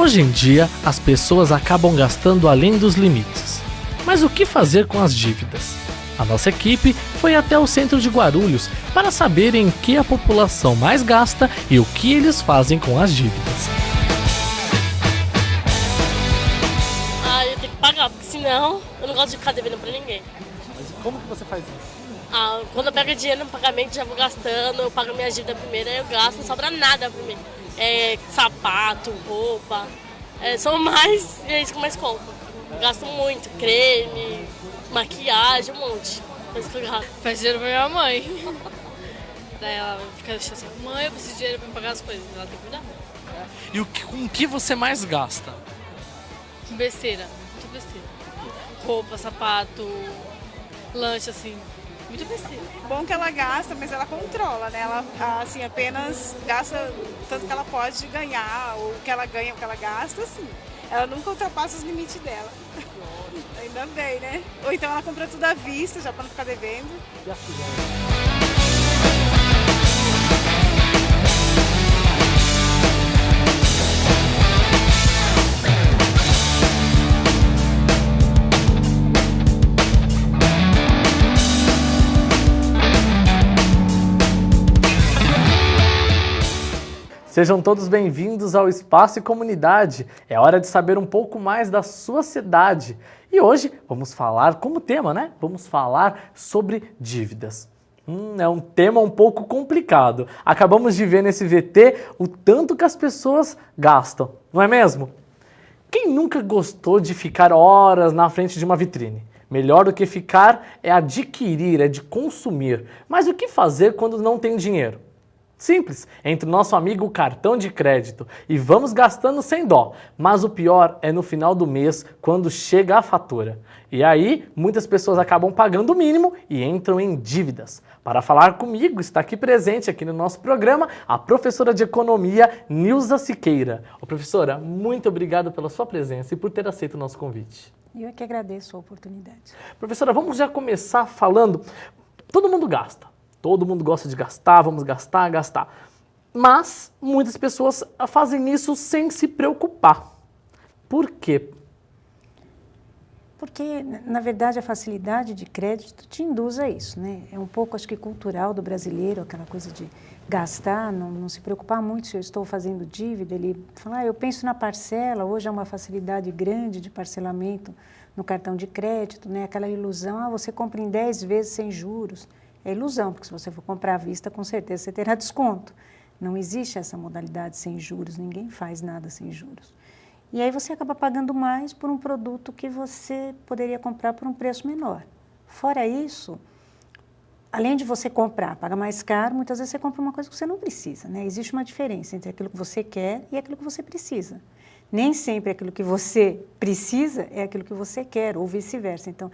Hoje em dia, as pessoas acabam gastando além dos limites. Mas o que fazer com as dívidas? A nossa equipe foi até o centro de Guarulhos para saber em que a população mais gasta e o que eles fazem com as dívidas. Eu tenho que pagar, porque senão eu não gosto de ficar devendo pra ninguém. Mas como que você faz isso? Quando eu pego dinheiro no pagamento, já vou gastando, eu pago minha dívida primeiro, aí eu gasto, não sobra nada pra mim. Sapato, roupa, são mais, é isso que eu mais compro. Gasto muito, creme, maquiagem, um monte. Coisa que eu gasto. Peço dinheiro pra minha mãe. Daí ela fica assim, mãe, eu preciso de dinheiro pra pagar as coisas. Ela tem que cuidar. E com o que você mais gasta? Besteira, muito besteira. Roupa, sapato, lanche, assim, muito besteira. Bom que ela gasta, mas ela controla, né? Ela, assim, apenas gasta tanto que ela pode ganhar, ou o que ela ganha, o que ela gasta, assim. Ela nunca ultrapassa os limites dela. Ainda bem, né? Ou então ela compra tudo à vista, já pra não ficar devendo. Sejam todos bem-vindos ao Espaço e Comunidade. É hora de saber um pouco mais da sua cidade. E hoje vamos falar, como tema, né? Vamos falar sobre dívidas. É um tema um pouco complicado. Acabamos de ver nesse VT o tanto que as pessoas gastam, não é mesmo? Quem nunca gostou de ficar horas na frente de uma vitrine? Melhor do que ficar é adquirir, é de consumir. Mas o que fazer quando não tem dinheiro? Simples, entre o nosso amigo cartão de crédito e vamos gastando sem dó, mas o pior é no final do mês, quando chega a fatura. E aí, muitas pessoas acabam pagando o mínimo e entram em dívidas. Para falar comigo, está aqui presente aqui no nosso programa, a professora de Economia, Nilza Siqueira. Professora, muito obrigado pela sua presença e por ter aceito o nosso convite. Eu é que agradeço a oportunidade. Professora, vamos já começar falando, todo mundo gasta. Todo mundo gosta de gastar, vamos gastar, gastar. Mas muitas pessoas fazem isso sem se preocupar. Por quê? Porque, na verdade, a facilidade de crédito te induz a isso, né? É um pouco, acho que, cultural do brasileiro, aquela coisa de gastar, não se preocupar muito se eu estou fazendo dívida. Ele fala, eu penso na parcela, hoje é uma facilidade grande de parcelamento no cartão de crédito, né? Aquela ilusão, você compra em 10 vezes sem juros. É ilusão, porque se você for comprar à vista, com certeza você terá desconto. Não existe essa modalidade sem juros, ninguém faz nada sem juros. E aí você acaba pagando mais por um produto que você poderia comprar por um preço menor. Fora isso, além de você comprar, paga mais caro, muitas vezes você compra uma coisa que você não precisa, né? Existe uma diferença entre aquilo que você quer e aquilo que você precisa. Nem sempre aquilo que você precisa é aquilo que você quer, ou vice-versa. Então,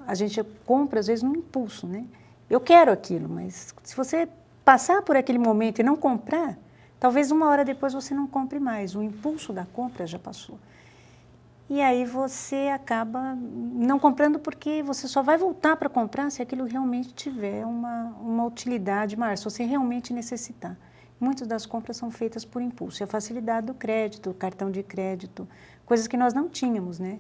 a gente compra, às vezes, no impulso, né? Eu quero aquilo, mas se você passar por aquele momento e não comprar, talvez uma hora depois você não compre mais. O impulso da compra já passou. E aí você acaba não comprando porque você só vai voltar para comprar se aquilo realmente tiver uma utilidade maior, se você realmente necessitar. Muitas das compras são feitas por impulso. E a facilidade do crédito, o cartão de crédito, coisas que nós não tínhamos, né?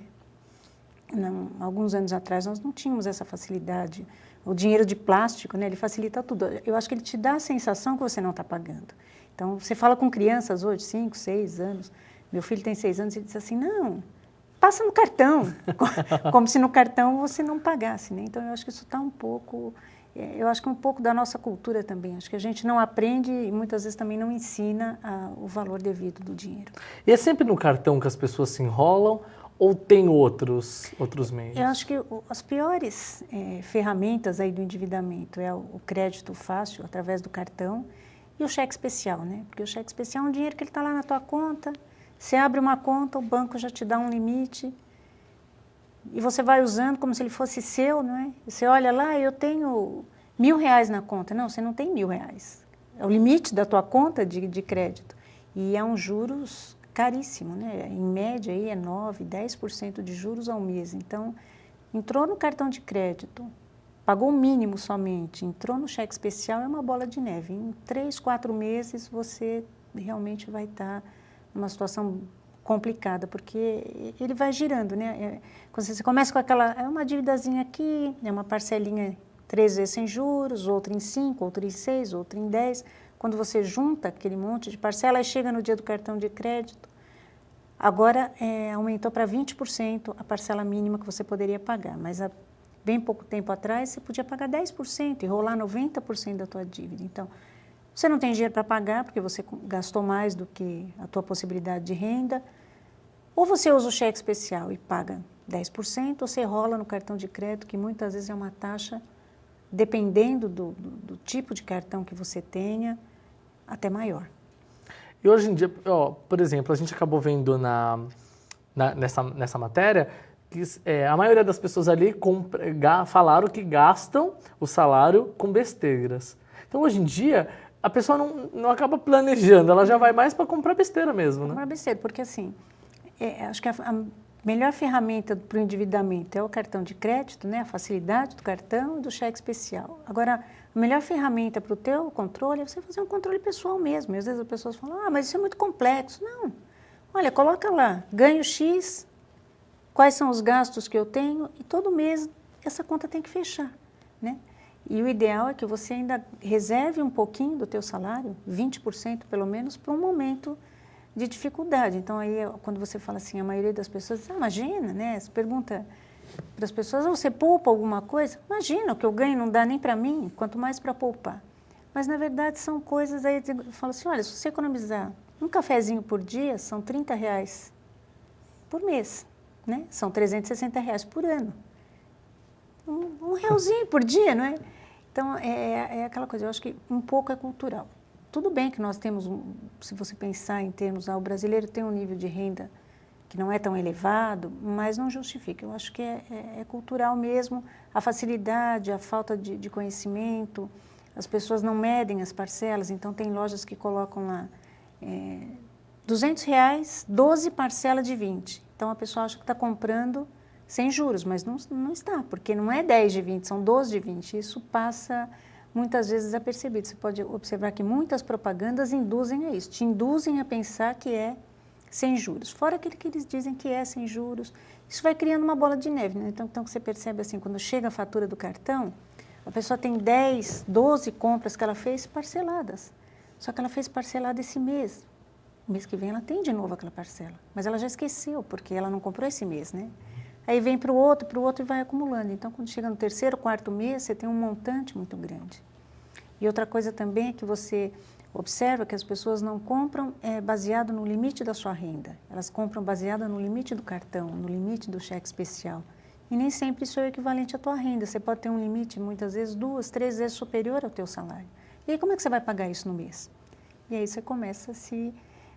Alguns anos atrás nós não tínhamos essa facilidade. O dinheiro de plástico, né, ele facilita tudo. Eu acho que ele te dá a sensação que você não está pagando. Então, você fala com crianças hoje, 5, 6 anos, meu filho tem 6 anos, ele diz assim, não, passa no cartão, como se no cartão você não pagasse, né? Então, eu acho que isso está um pouco, eu acho que é um pouco da nossa cultura também. Acho que a gente não aprende e muitas vezes também não ensina o valor devido do dinheiro. E é sempre no cartão que as pessoas se enrolam? Ou tem outros meios? Eu acho que as piores ferramentas aí do endividamento é o crédito fácil, através do cartão, e o cheque especial, né? Porque o cheque especial é um dinheiro que ele está lá na tua conta, você abre uma conta, o banco já te dá um limite, e você vai usando como se ele fosse seu, não é? Você olha lá, eu tenho R$1.000 na conta. Não, você não tem R$1.000. É o limite da tua conta de crédito. E é um juros caríssimo, né? Em média aí é 9%, 10% de juros ao mês. Então, entrou no cartão de crédito, pagou o mínimo somente, entrou no cheque especial, é uma bola de neve. Em 3, 4 meses você realmente vai estar numa situação complicada, porque ele vai girando, né? Quando você começa com aquela, é uma dívidazinha aqui, é uma parcelinha 3 vezes sem juros, outra em 5, outra em 6, outra em 10. Quando você junta aquele monte de parcela, aí chega no dia do cartão de crédito, agora aumentou para 20% a parcela mínima que você poderia pagar, mas há bem pouco tempo atrás você podia pagar 10% e rolar 90% da tua dívida. Então, você não tem dinheiro para pagar porque você gastou mais do que a tua possibilidade de renda, ou você usa o cheque especial e paga 10%, ou você rola no cartão de crédito, que muitas vezes é uma taxa, dependendo do tipo de cartão que você tenha, até maior. E hoje em dia, ó, por exemplo, a gente acabou vendo nessa matéria que a maioria das pessoas ali falaram que gastam o salário com besteiras. Então, hoje em dia, a pessoa não acaba planejando, ela já vai mais para comprar besteira mesmo, né? Comprar besteira, porque assim, acho que a melhor ferramenta para o endividamento é o cartão de crédito, né? A facilidade do cartão e do cheque especial. Agora, a melhor ferramenta para o teu controle é você fazer um controle pessoal mesmo. E às vezes as pessoas falam, mas isso é muito complexo. Não. Olha, coloca lá, ganho X, quais são os gastos que eu tenho, e todo mês essa conta tem que fechar, né? E o ideal é que você ainda reserve um pouquinho do teu salário, 20% pelo menos, para um momento de dificuldade. Então, aí, quando você fala assim, a maioria das pessoas diz, imagina, né? Você pergunta para as pessoas, você poupa alguma coisa? Imagina, o que eu ganho não dá nem para mim, quanto mais para poupar. Mas, na verdade, são coisas, aí eu falo assim, olha, se você economizar um cafezinho por dia, são R$30 por mês, né? São R$360 por ano. Um realzinho por dia, não é? Então, é aquela coisa, eu acho que um pouco é cultural. Tudo bem que nós temos, se você pensar em termos, o brasileiro tem um nível de renda que não é tão elevado, mas não justifica. Eu acho que é cultural mesmo, a facilidade, a falta de conhecimento, as pessoas não medem as parcelas, então tem lojas que colocam lá R$200, 12 parcelas de 20. Então a pessoa acha que está comprando sem juros, mas não está, porque não é 10 de 20, são 12 de 20. Isso passa muitas vezes desapercebido. Você pode observar que muitas propagandas induzem a isso, te induzem a pensar que é sem juros. Fora aquele que eles dizem que é sem juros, isso vai criando uma bola de neve, né? Então você percebe assim, quando chega a fatura do cartão, a pessoa tem 10, 12 compras que ela fez parceladas. Só que ela fez parcelada esse mês. O mês que vem ela tem de novo aquela parcela, mas ela já esqueceu, porque ela não comprou esse mês, né? Aí vem para o outro e vai acumulando. Então, quando chega no terceiro, quarto mês, você tem um montante muito grande. E outra coisa também é que você observa que as pessoas não compram baseado no limite da sua renda. Elas compram baseado no limite do cartão, no limite do cheque especial. E nem sempre isso é o equivalente à tua renda. Você pode ter um limite, muitas vezes, 2, 3 vezes superior ao teu salário. E aí, como é que você vai pagar isso no mês? E aí você começa a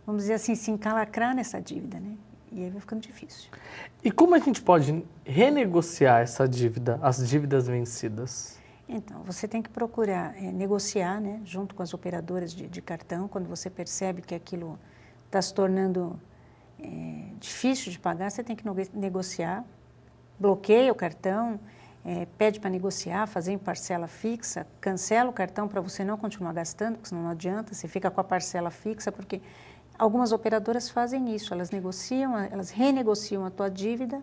vamos dizer assim, se encalacrar nessa dívida, né? E aí vai ficando difícil. E como a gente pode renegociar essa dívida, as dívidas vencidas? Então, você tem que procurar negociar, né, junto com as operadoras de cartão, quando você percebe que aquilo está se tornando difícil de pagar, você tem que negociar, bloqueia o cartão, pede para negociar, fazer em parcela fixa, cancela o cartão para você não continuar gastando, porque senão não adianta, você fica com a parcela fixa, porque algumas operadoras fazem isso, elas negociam, elas renegociam a tua dívida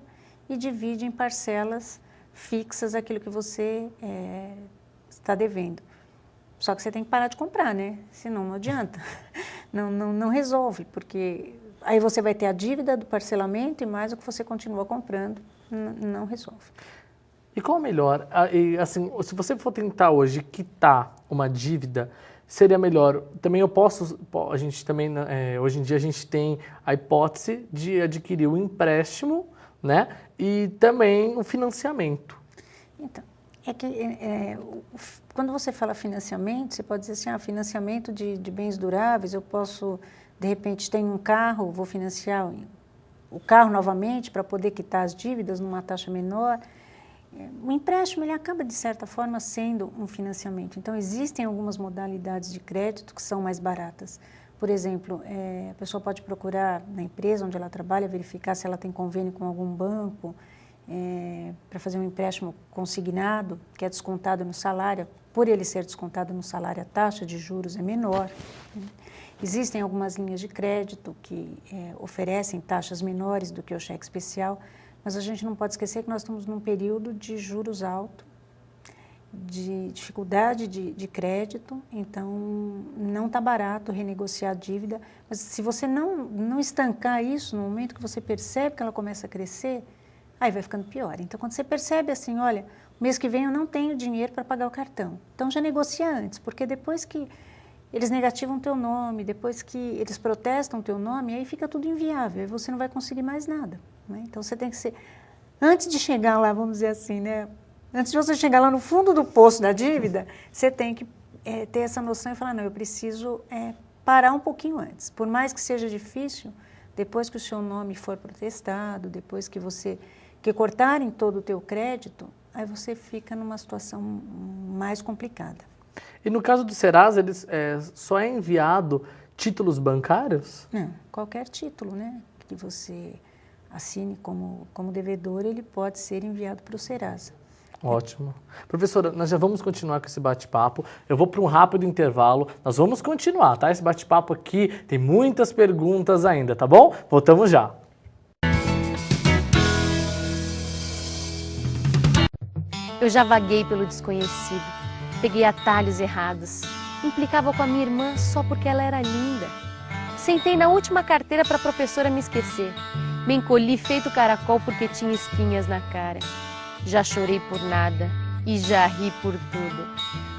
e dividem em parcelas fixas aquilo que você está devendo. Só que você tem que parar de comprar, né? Senão não adianta, não resolve, porque aí você vai ter a dívida do parcelamento e mais o que você continua comprando, não resolve. E qual é o melhor? Assim, se você for tentar hoje quitar uma dívida, seria melhor. Também a gente também, hoje em dia a gente tem a hipótese de adquirir o empréstimo, né? E também o financiamento. Então, é que quando você fala financiamento, você pode dizer assim, financiamento de bens duráveis, eu posso, de repente, tenho um carro, vou financiar o carro novamente para poder quitar as dívidas numa taxa menor. O empréstimo ele acaba, de certa forma, sendo um financiamento. Então, existem algumas modalidades de crédito que são mais baratas. Por exemplo, a pessoa pode procurar na empresa onde ela trabalha, verificar se ela tem convênio com algum banco, para fazer um empréstimo consignado, que é descontado no salário, por ele ser descontado no salário, a taxa de juros é menor. Né? Existem algumas linhas de crédito que oferecem taxas menores do que o cheque especial, mas a gente não pode esquecer que nós estamos num período de juros altos, de dificuldade de crédito, então não está barato renegociar a dívida, mas se você não estancar isso no momento que você percebe que ela começa a crescer, aí vai ficando pior. Então quando você percebe assim, olha, mês que vem eu não tenho dinheiro para pagar o cartão, então já negocia antes, porque depois que eles negativam o teu nome, depois que eles protestam o teu nome, aí fica tudo inviável, aí você não vai conseguir mais nada. Né? Então você tem que ser, antes de chegar lá, vamos dizer assim, né? Antes de você chegar lá no fundo do poço da dívida, você tem que ter essa noção e falar, não, eu preciso parar um pouquinho antes. Por mais que seja difícil, depois que o seu nome for protestado, depois que cortarem todo o teu crédito, aí você fica numa situação mais complicada. E no caso do Serasa, eles só é enviado títulos bancários? Não, qualquer título, né, que você assine como devedor, ele pode ser enviado para o Serasa. Ótimo. Professora, nós já vamos continuar com esse bate-papo. Eu vou para um rápido intervalo. Nós vamos continuar, tá? Esse bate-papo aqui tem muitas perguntas ainda, tá bom? Voltamos já. Eu já vaguei pelo desconhecido, peguei atalhos errados, implicava com a minha irmã só porque ela era linda. Sentei na última carteira para a professora me esquecer. Me encolhi feito caracol porque tinha espinhas na cara. Já chorei por nada e já ri por tudo.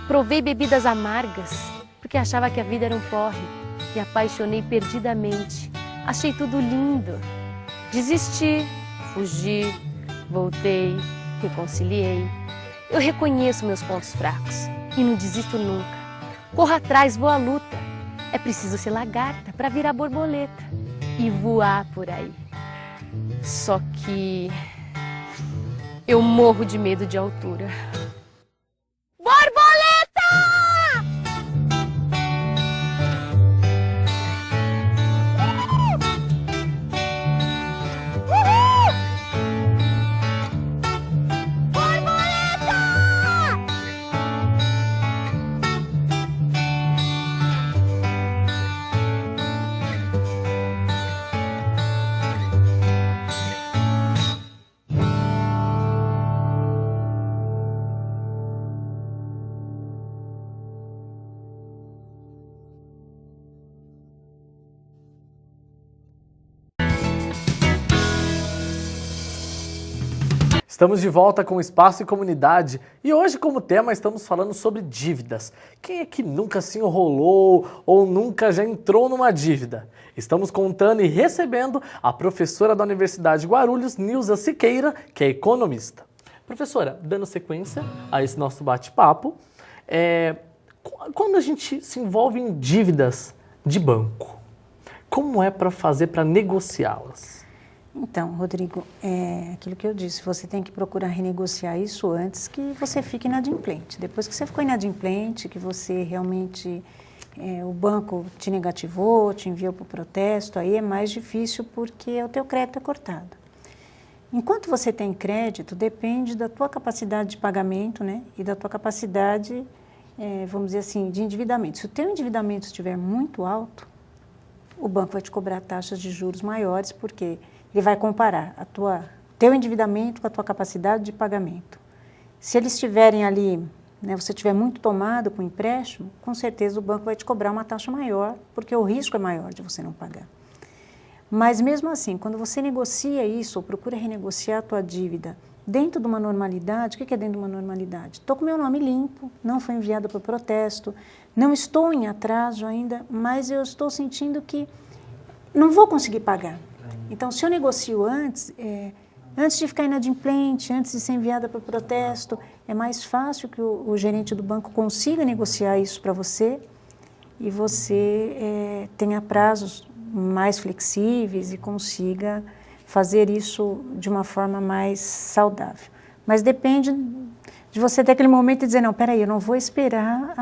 Provei bebidas amargas porque achava que a vida era um porre. Me apaixonei perdidamente. Achei tudo lindo. Desisti, fugi, voltei, reconciliei. Eu reconheço meus pontos fracos e não desisto nunca. Corro atrás, vou à luta. É preciso ser lagarta para virar borboleta e voar por aí. Só que eu morro de medo de altura. Borboleta! Estamos de volta com Espaço e Comunidade e hoje como tema estamos falando sobre dívidas. Quem é que nunca se enrolou ou nunca já entrou numa dívida? Estamos contando e recebendo a professora da Universidade de Guarulhos, Nilza Siqueira, que é economista. Professora, dando sequência a esse nosso bate-papo, quando a gente se envolve em dívidas de banco, como é para fazer para negociá-las? Então, Rodrigo, é aquilo que eu disse, você tem que procurar renegociar isso antes que você fique inadimplente. Depois que você ficou inadimplente, que você realmente, o banco te negativou, te enviou para o protesto, aí é mais difícil porque o teu crédito é cortado. Enquanto você tem crédito, depende da tua capacidade de pagamento, né, e da tua capacidade, vamos dizer assim, de endividamento. Se o teu endividamento estiver muito alto, o banco vai te cobrar taxas de juros maiores, porque ele vai comparar teu endividamento com a tua capacidade de pagamento. Se eles estiverem ali, né, você estiver muito tomado com o empréstimo, com certeza o banco vai te cobrar uma taxa maior, porque o risco é maior de você não pagar. Mas mesmo assim, quando você negocia isso, ou procura renegociar a tua dívida dentro de uma normalidade, o que é dentro de uma normalidade? Estou com meu nome limpo, não foi enviado para o protesto, não estou em atraso ainda, mas eu estou sentindo que não vou conseguir pagar. Então, se eu negocio antes de ficar inadimplente, antes de ser enviada para o protesto, é mais fácil que o gerente do banco consiga negociar isso para você e você tenha prazos mais flexíveis e consiga fazer isso de uma forma mais saudável. Mas depende de você ter aquele momento e dizer, não, peraí, eu não vou esperar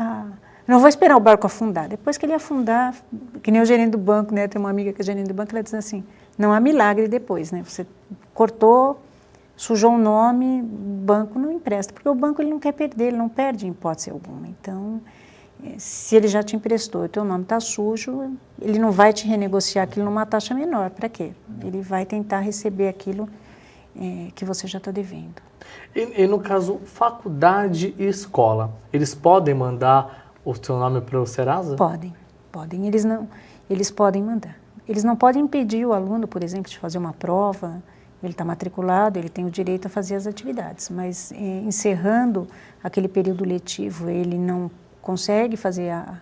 o barco afundar. Depois que ele afundar, que nem o gerente do banco, né? Tem uma amiga que é gerente do banco, ela diz assim, não há milagre depois, né? Você cortou, sujou o nome, o banco não empresta, porque o banco ele não quer perder, ele não perde em hipótese alguma. Então, se ele já te emprestou e o teu nome está sujo, ele não vai te renegociar aquilo numa taxa menor. Para quê? Ele vai tentar receber aquilo que você já está devendo. E no caso, faculdade e escola, eles podem mandar o seu nome para o Serasa? Podem. Eles podem mandar. Eles não podem impedir o aluno, por exemplo, de fazer uma prova. Ele está matriculado, ele tem o direito a fazer as atividades, mas encerrando aquele período letivo, ele não consegue fazer a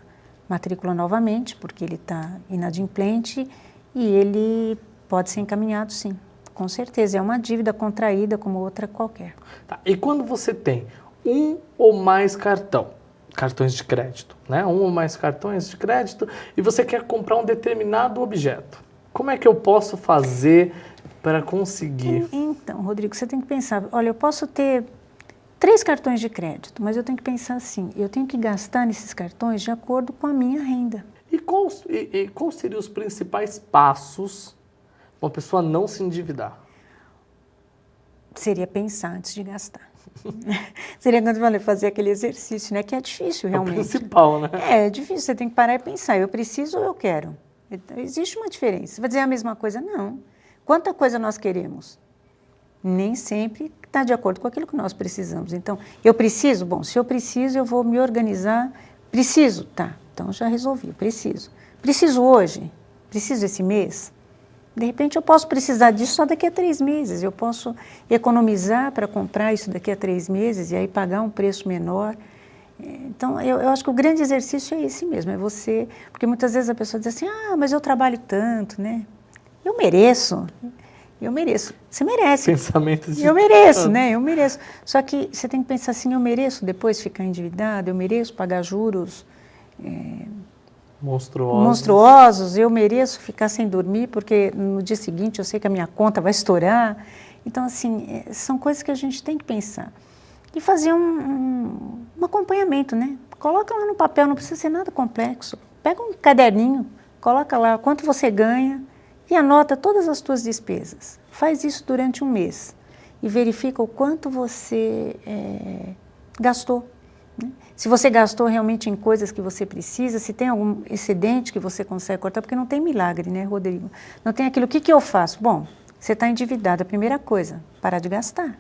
matrícula novamente, porque ele está inadimplente e ele pode ser encaminhado, sim. Com certeza, é uma dívida contraída como outra qualquer. Tá. E quando você tem um ou mais cartões de crédito, né? Um ou mais cartões de crédito, e você quer comprar um determinado objeto, como é que eu posso fazer para conseguir? Então, Rodrigo, você tem que pensar, olha, eu posso ter 3 cartões de crédito, mas eu tenho que pensar assim, eu tenho que gastar nesses cartões de acordo com a minha renda. E quais seriam os principais passos para uma pessoa não se endividar? Seria pensar antes de gastar. Seria quando eu falei, fazer aquele exercício, né? Que é difícil realmente. É o principal, né? É difícil, você tem que parar e pensar, eu preciso ou eu quero? Existe uma diferença. Você vai dizer a mesma coisa? Não. Quanta coisa nós queremos? Nem sempre está de acordo com aquilo que nós precisamos. Então, eu preciso? Bom, se eu preciso, eu vou me organizar. Preciso? Tá, então já resolvi, eu preciso. Preciso hoje? Preciso esse mês? De repente, eu posso precisar disso só daqui a 3 meses. Eu posso economizar para comprar isso daqui a 3 meses e aí pagar um preço menor. Então, eu acho que o grande exercício é esse mesmo, é você... Porque muitas vezes a pessoa diz assim, mas eu trabalho tanto, né? Eu mereço. Você merece. Pensamento de... Eu mereço, né? Eu mereço. Só que você tem que pensar assim, eu mereço depois ficar endividado, eu mereço pagar juros monstruosos, eu mereço ficar sem dormir, porque no dia seguinte eu sei que a minha conta vai estourar. Então, assim, são coisas que a gente tem que pensar. E fazer um acompanhamento, né? Coloca lá no papel, não precisa ser nada complexo. Pega um caderninho, coloca lá quanto você ganha e anota todas as suas despesas. Faz isso durante um mês e verifica o quanto você gastou. Né? Se você gastou realmente em coisas que você precisa, se tem algum excedente que você consegue cortar, porque não tem milagre, né, Rodrigo? Não tem aquilo, o que eu faço? Bom, você está endividado, a primeira coisa, parar de gastar.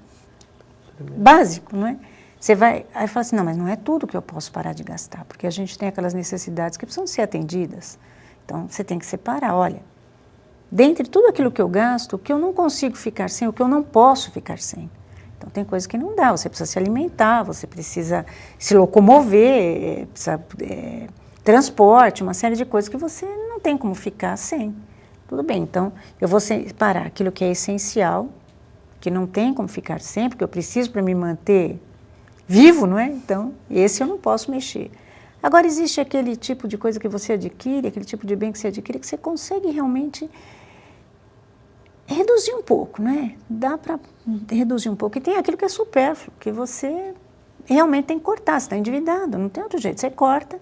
Básico, não é? Você vai, aí fala assim, não, mas não é tudo que eu posso parar de gastar, porque a gente tem aquelas necessidades que precisam ser atendidas. Então, você tem que separar, olha, dentre tudo aquilo que eu gasto, o que eu não consigo ficar sem, o que eu não posso ficar sem. Então, tem coisas que não dá, você precisa se alimentar, você precisa se locomover, precisa, transporte, uma série de coisas que você não tem como ficar sem. Tudo bem, então, eu vou separar aquilo que é essencial, que não tem como ficar sem, porque eu preciso para me manter vivo, não é? Então, esse eu não posso mexer. Agora, existe aquele tipo de coisa que você adquire, aquele tipo de bem que você adquire, que você consegue realmente reduzir um pouco, não é? Dá para reduzir um pouco. E tem aquilo que é supérfluo, que você realmente tem que cortar, você está endividado, não tem outro jeito, você corta,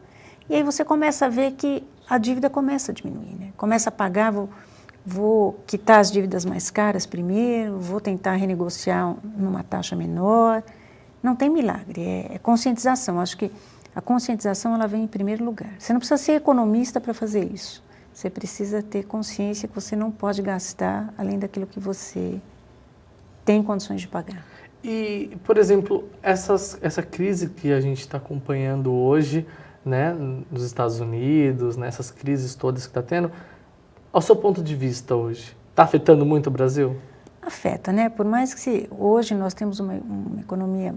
e aí você começa a ver que a dívida começa a diminuir, né? Começa a pagar, vou quitar as dívidas mais caras primeiro, vou tentar renegociar numa taxa menor. Não tem milagre, é conscientização. Acho que a conscientização ela vem em primeiro lugar. Você não precisa ser economista para fazer isso. Você precisa ter consciência que você não pode gastar além daquilo que você tem condições de pagar. E, por exemplo, essa crise que a gente está acompanhando hoje, né, nos Estados Unidos, nessas crises todas que está tendo, ao seu ponto de vista hoje, está afetando muito o Brasil? Afeta, né? Por mais que hoje nós temos uma economia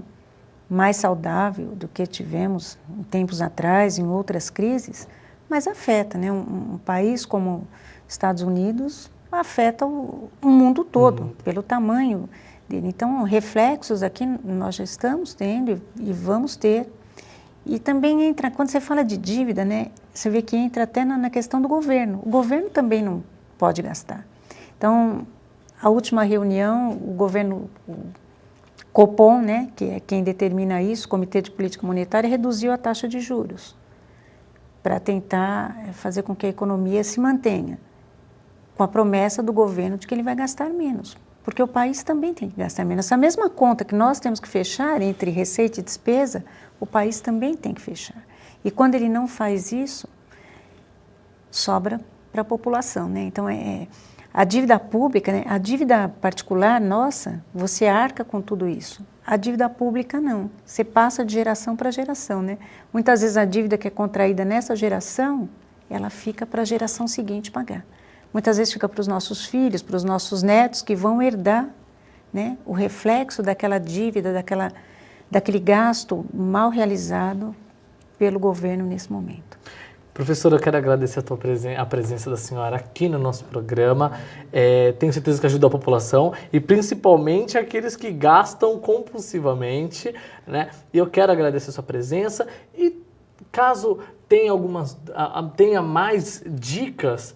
mais saudável do que tivemos em tempos atrás, em outras crises, mas afeta, né? Um país como Estados Unidos afeta o mundo todo, pelo tamanho dele. Então, reflexos aqui nós já estamos tendo e vamos ter. E também entra, quando você fala de dívida, né? Você vê que entra até na questão do governo. O governo também não pode gastar. Então, a última reunião, o governo, o Copom, né, que é quem determina isso, Comitê de Política Monetária, reduziu a taxa de juros para tentar fazer com que a economia se mantenha, com a promessa do governo de que ele vai gastar menos, porque o país também tem que gastar menos. Essa mesma conta que nós temos que fechar entre receita e despesa, o país também tem que fechar. E quando ele não faz isso, sobra para a população, né? Então, a dívida pública, né? A dívida particular nossa, você arca com tudo isso. A dívida pública não, você passa de geração para geração, né? Muitas vezes a dívida que é contraída nessa geração, ela fica para a geração seguinte pagar. Muitas vezes fica para os nossos filhos, para os nossos netos que vão herdar, né, o reflexo daquela dívida, daquele gasto mal realizado pelo governo nesse momento. Professora, eu quero agradecer a presença da senhora aqui no nosso programa. Tenho certeza que ajuda a população e principalmente aqueles que gastam compulsivamente, né? E eu quero agradecer a sua presença e caso tenha mais dicas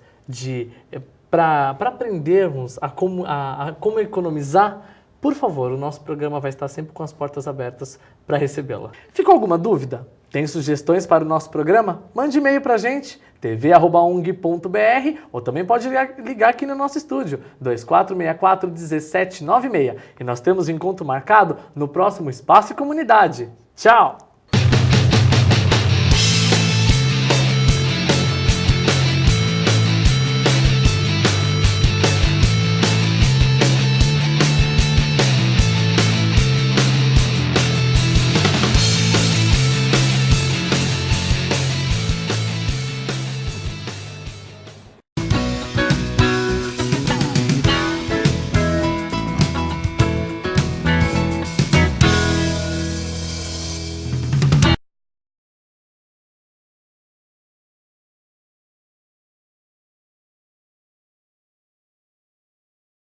para aprendermos como economizar, por favor, o nosso programa vai estar sempre com as portas abertas para recebê-la. Ficou alguma dúvida? Tem sugestões para o nosso programa? Mande e-mail para a gente, tv@ung.br, ou também pode ligar aqui no nosso estúdio, 2464-1796. E nós temos encontro marcado no próximo Espaço e Comunidade. Tchau!